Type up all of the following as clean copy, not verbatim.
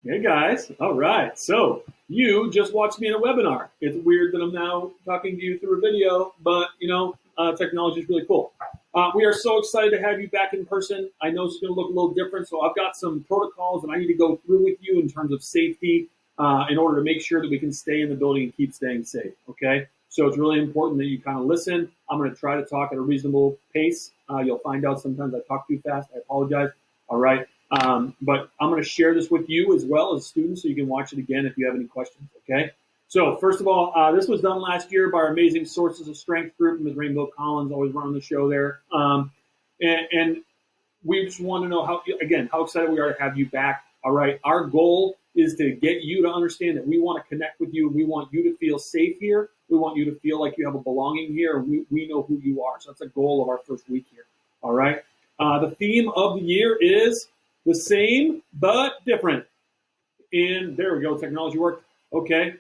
Hey guys, all right. So you just watched me in a webinar. It's weird that I'm now talking to you through a video, but technology is really cool. We are so excited to have you back in person. I know it's going to look a little different, so I've got some protocols that I need to go through with you in terms of safety in order to make sure that we can stay in the building and keep staying safe. Okay, so it's really important that you kind of listen. I'm going to try to talk at a reasonable pace. You'll find out sometimes I talk too fast. I apologize. All right. But I'm going to share this with you as well as students so you can watch it again if you have any questions, okay? So first of all, this was done last year by our amazing Sources of Strength group, Ms. Rainbow Collins, always running the show there. And we just want to know, how excited we are to have you back, all right? Our goal is to get you to understand that we want to connect with you. We want you to feel safe here. We want you to feel like you have a belonging here, and we know who you are. So that's a goal of our first week here, all right? The theme of the year is the same but different. And there we go, technology worked. Okay.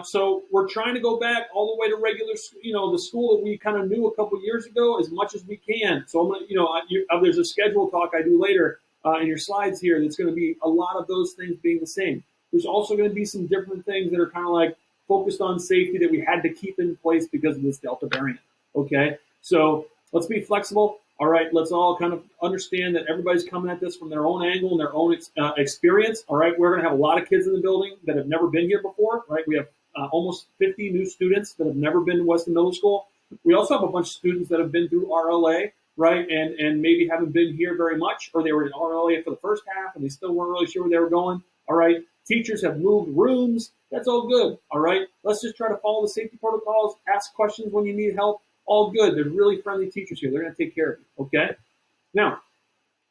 So we're trying to go back all the way to regular, the school that we kind of knew a couple years ago as much as we can. So I'm going to, there's a schedule talk I do later in your slides here that's going to be a lot of those things being the same. There's also going to be some different things that are kind of like focused on safety that we had to keep in place because of this Delta variant. Okay. So let's be flexible. All right, let's all kind of understand that everybody's coming at this from their own angle and their own experience. All right, we're going to have a lot of kids in the building that have never been here before. Right, we have almost 50 new students that have never been to Weston Middle School. We also have a bunch of students that have been through RLA, right, and maybe haven't been here very much, or they were in RLA for the first half and they still weren't really sure where they were going. All right, teachers have moved rooms. That's all good. All right, let's just try to follow the safety protocols, ask questions when you need help. All good. They're really friendly teachers here. They're going to take care of you, okay? Now,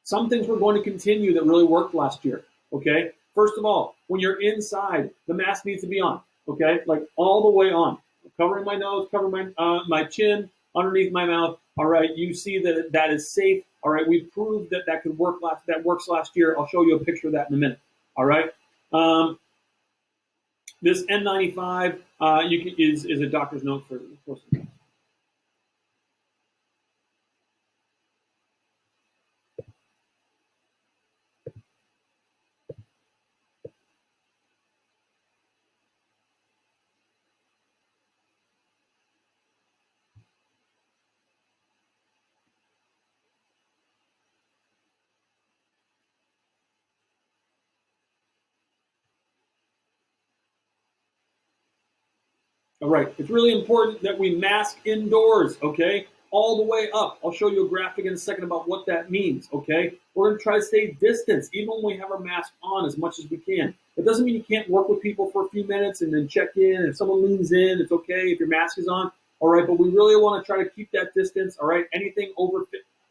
some things we're going to continue that really worked last year, okay? First of all, when you're inside, the mask needs to be on, okay? Like all the way on. Covering my nose, covering my chin, underneath my mouth. All right, you see that that is safe. All right, we proved that that could work. That works last year. I'll show you a picture of that in a minute. All right. This N95 is a doctor's note for All right, it's really important that we mask indoors, okay? All the way up. I'll show you a graphic in a second about what that means, okay? We're going to try to stay distanced, even when we have our mask on as much as we can. It doesn't mean you can't work with people for a few minutes and then check in. If someone leans in, it's okay if your mask is on, all right? But we really want to try to keep that distance, all right? Anything over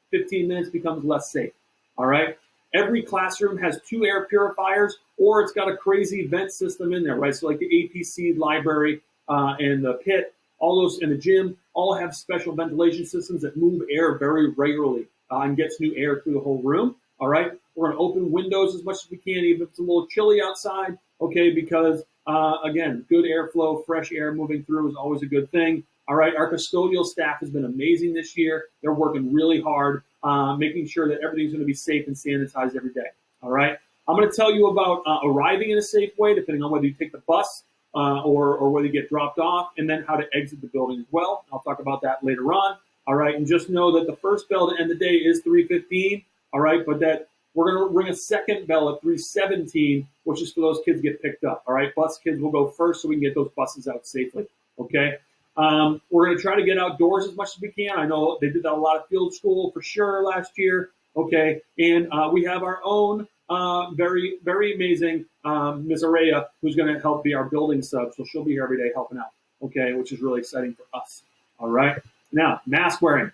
15 minutes becomes less safe, all right? Every classroom has 2 air purifiers, or it's got a crazy vent system in there, right? So like the APC library, and the pit, all those in the gym, all have special ventilation systems that move air very regularly and gets new air through the whole room. All right, we're going to open windows as much as we can, even if it's a little chilly outside. Okay, because again, good airflow, fresh air moving through is always a good thing. All right, our custodial staff has been amazing this year. They're working really hard, making sure that everything's going to be safe and sanitized every day. All right, I'm going to tell you about arriving in a safe way, depending on whether you take the bus. Or whether you get dropped off, and then how to exit the building as well. I'll talk about that later on. All right, and just know that the first bell to end the day is 3:15. All right, but that we're going to ring a second bell at 3:17, which is for those kids get picked up. All right, bus kids will go first so we can get those buses out safely. Okay, we're going to try to get outdoors as much as we can. I know they did that a lot of field school for sure last year. Okay, and we have our own very, very amazing Ms. Araya, who's going to help be our building sub. So she'll be here every day helping out, okay, which is really exciting for us. All right. Now, mask wearing.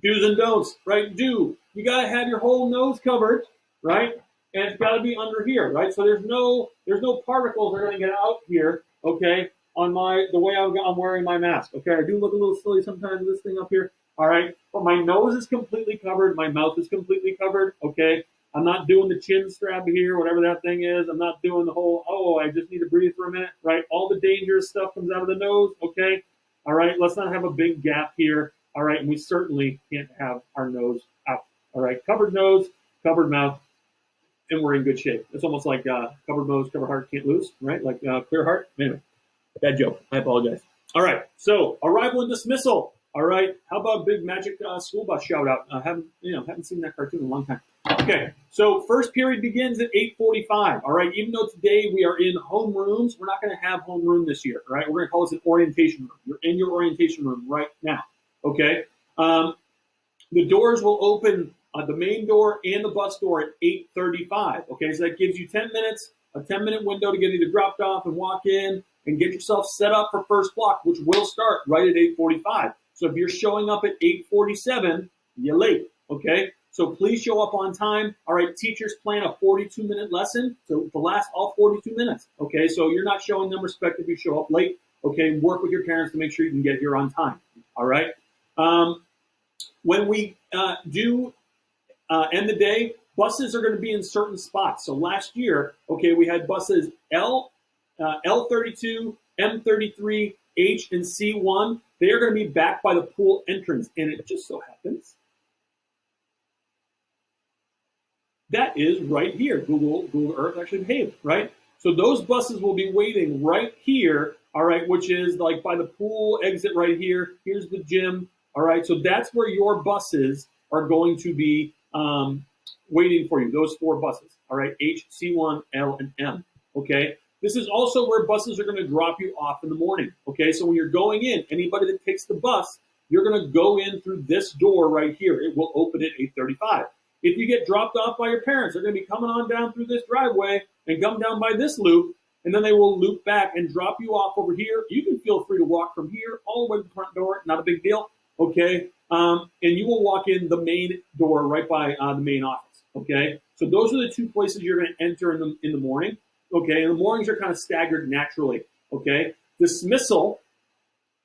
Do's and don'ts, right? You got to have your whole nose covered, right? And it's got to be under here, right? So there's no particles that are going to get out here, okay, on the way I'm wearing my mask. Okay, I do look a little silly sometimes with this thing up here. All right, but my nose is completely covered. My mouth is completely covered. Okay, I'm not doing the chin strap here, whatever that thing is. I'm not doing the whole, I just need to breathe for a minute, right? All the dangerous stuff comes out of the nose, okay? All right, let's not have a big gap here. All right, and we certainly can't have our nose out. All right, covered nose, covered mouth. and we're in good shape. It's almost like covered nose, covered heart, can't lose, right? Like clear heart. Anyway, bad joke. I apologize. All right, so arrival and dismissal. All right, how about big magic school bus shout out? Haven't seen that cartoon in a long time. Okay, so first period begins at 8:45. All right, even though today we are in homerooms, we're not going to have homeroom this year. All right, we're going to call this an orientation room. You're in your orientation room right now. Okay, the doors will open, the main door and the bus door at 8:35. Okay, so that gives you 10 minutes, a 10-minute window to get either dropped off and walk in and get yourself set up for first block, which will start right at 8:45. So if you're showing up at 8:47, you're late. Okay, so please show up on time. All right, teachers plan a 42-minute lesson to last all 42 minutes. Okay, so you're not showing them respect if you show up late. Okay, work with your parents to make sure you can get here on time. All right. When we do end the day, buses are going to be in certain spots. So last year, okay, we had buses L32, M33, H, and C1. They are going to be back by the pool entrance, and it just so happens that is right here. Google Earth actually behaved, right? So those buses will be waiting right here, all right, which is like by the pool exit right here. Here's the gym, all right? So that's where your buses are going to be waiting for you, those 4 buses, all right, H, C1, L, and M, okay? This is also where buses are going to drop you off in the morning, okay? So when you're going in, anybody that takes the bus, you're going to go in through this door right here. It will open at 8:35. If you get dropped off by your parents, they're going to be coming on down through this driveway and come down by this loop, and then they will loop back and drop you off over here. You can feel free to walk from here all the way to the front door, not a big deal, okay? And you will walk in the main door right by the main office, okay? So those are the 2 places you're going to enter in the morning, okay? And the mornings are kind of staggered naturally, okay? Dismissal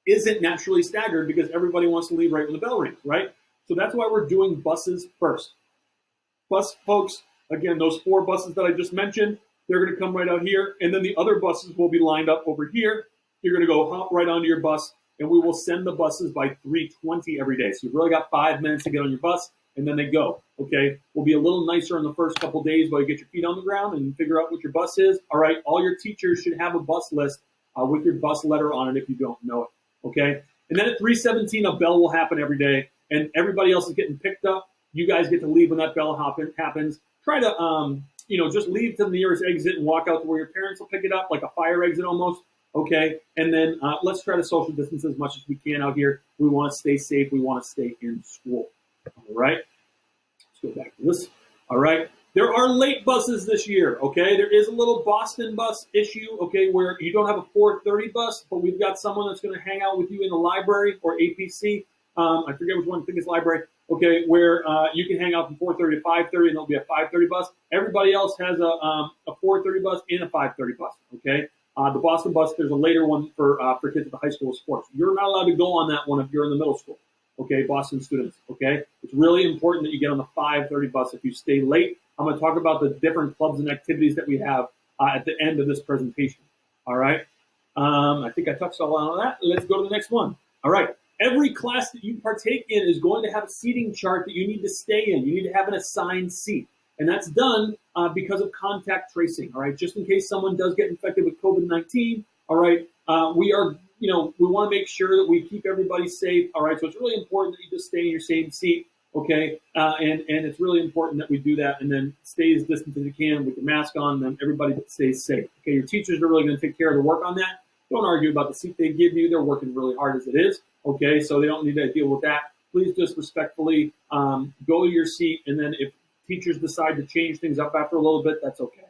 isn't naturally staggered because everybody wants to leave right when the bell rings, right? So that's why we're doing buses first. Bus folks, again, those 4 buses that I just mentioned, they're going to come right out here, and then the other buses will be lined up over here. You're going to go hop right onto your bus, and we will send the buses by 3:20 every day. So you've really got 5 minutes to get on your bus, and then they go, okay? We'll be a little nicer in the first couple days while you get your feet on the ground and figure out what your bus is. All right, all your teachers should have a bus list with your bus letter on it if you don't know it, okay? And then at 3:17, a bell will happen every day, and everybody else is getting picked up. You guys get to leave when that bell happens. Try to, just leave to the nearest exit and walk out to where your parents will pick it up, like a fire exit almost, okay? And then let's try to social distance as much as we can out here. We want to stay safe. We want to stay in school, all right? Let's go back to this, all right? There are late buses this year, okay? There is a little Boston bus issue, okay, where you don't have a 4:30 bus, but we've got someone that's going to hang out with you in the library or APC. I forget which one, I think it's library. Okay, where you can hang out from 4:30 to 5:30, and there'll be a 5:30 bus. Everybody else has a 4:30 bus and a 5:30 bus. Okay, the Boston bus, there's a later one for kids at the high school sports. You're not allowed to go on that one if you're in the middle school. Okay, Boston students. Okay, it's really important that you get on the 5:30 bus. If you stay late, I'm going to talk about the different clubs and activities that we have at the end of this presentation. All right, I think I touched all on that. Let's go to the next one. All right. Every class that you partake in is going to have a seating chart that you need to stay in. You need to have an assigned seat. And that's done because of contact tracing, all right? Just in case someone does get infected with COVID-19, all right, we want to make sure that we keep everybody safe, all right? So it's really important that you just stay in your same seat, okay? And it's really important that we do that and then stay as distant as you can with your mask on, and then everybody stays safe. Okay, your teachers are really going to take care of the work on that. Don't argue about the seat they give you. They're working really hard as it is. Okay, so they don't need to deal with that. Please just respectfully go to your seat, and then if teachers decide to change things up after a little bit, that's okay.